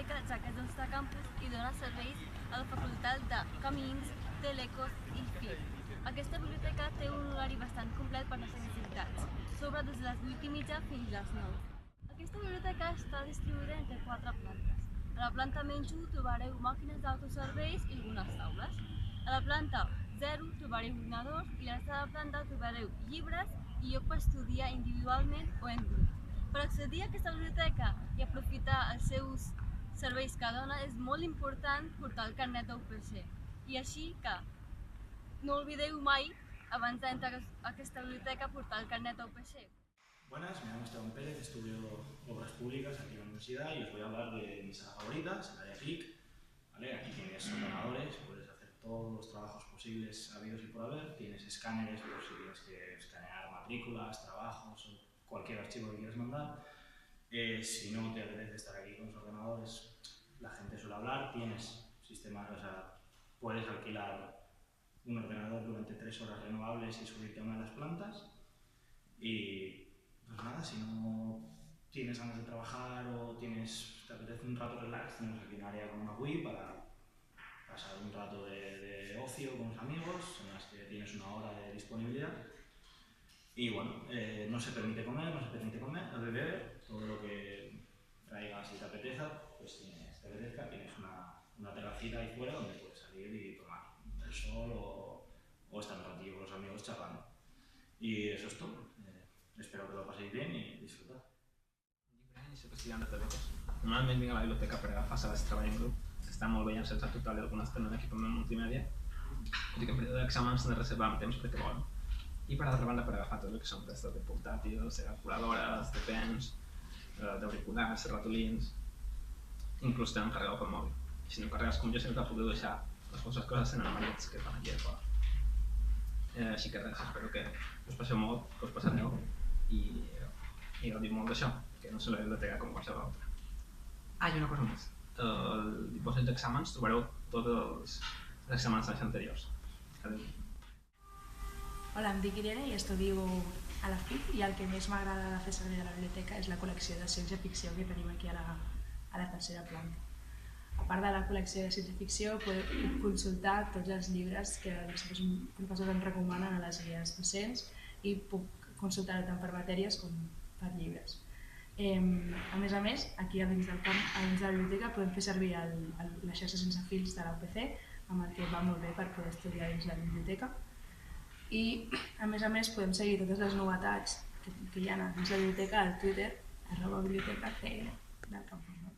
biblioteca, ja que és del nostre campus i dona serveis a la facultat de Camins, Telecos i FIR. Aquesta biblioteca té un horari bastant complet per les necessitats, sobre des de les 8:30 fins a les 9. Aquesta biblioteca està distribuïda entre 4 plantes. A la planta menys 1 trobareu màquines d'autoserveis i algunes taules. A la planta 0 trobareu ordinadors i a la resta de la planta trobareu llibres i lloc per estudiar individualment o en grup. Per accedir a aquesta biblioteca i aprofitar els seus serveis que dona és molt important portar el carnet d'UPC. I així que no oblideu mai, abans d'entrar a aquesta biblioteca, portar el carnet d'UPC. Buenas, me llamo Esteban Pérez, estudio Obras Públicas aquí en la universidad y os voy a hablar de mi sala favorita, el área TIC. ¿Vale? Aquí tienes ordenadores, puedes hacer todos los trabajos posibles habidos y por haber. Tienes escáneres por si tienes que escanear matrículas, trabajos o cualquier archivo que quieras mandar. Si no te apetece estar aquí con los ordenadores, la gente suele hablar, tienes sistemas, o sea, puedes alquilar un ordenador durante 3 horas renovables y subirte a una de las plantas. Y pues nada, si no tienes ganas de trabajar o te apetece un rato relax, tenemos aquí un área con una Wii para pasar un rato de ocio con los amigos, en las que tienes una hora de disponibilidad. Y bueno, no se permite comer, beber, todo lo que traigas y te apetezca, pues tienes una terracita ahí fuera donde puedes salir y tomar el sol o estar un ratillo con los amigos charlando. Y eso es todo. Espero que lo paséis bien i disfrutar. I soc estudiant de Telecos. Normalment vinc a la biblioteca per agafar sales de treball en grup, que està molt bé i amb sense total i algunes tenen equipament multimèdia, tot i que en període d'exàmens s'han de reservar amb temps perquè volen. I per altra banda per agafar tot el que són restes de portàtils, de calculadores, de pens, d'auriculars, ratolins, inclús tenen carregador pel mòbil. I si no carregues com jo sempre podeu deixar les vostres coses en armariets que estan aquí a fora. Així que res, espero que us passeu molt, que us passareu i gaudiu molt d'això, que no és la biblioteca com qualsevol altra. I una cosa més. Al dipòsit d'exàmens trobareu tots els exàmens dels anteriors. Adéu. Hola, em dic Irene i estudio a la FIC i el que més m'agrada de fer servir de la biblioteca és la col·lecció de ciència-ficció que tenim aquí a la tercera planta. A part de la col·lecció de ciència-ficció, puc consultar tots els llibres que els professors ens recomanen a les guies docents i puc consultar-ho tant per matèries com per llibres. A més, aquí a dins de la biblioteca podem fer servir la xarxa sense fils de la UPC, amb el que va molt bé per poder estudiar dins la biblioteca. I a més podem seguir totes les novetats que hi ha dins la biblioteca al Twitter @bibliotecacl del campus.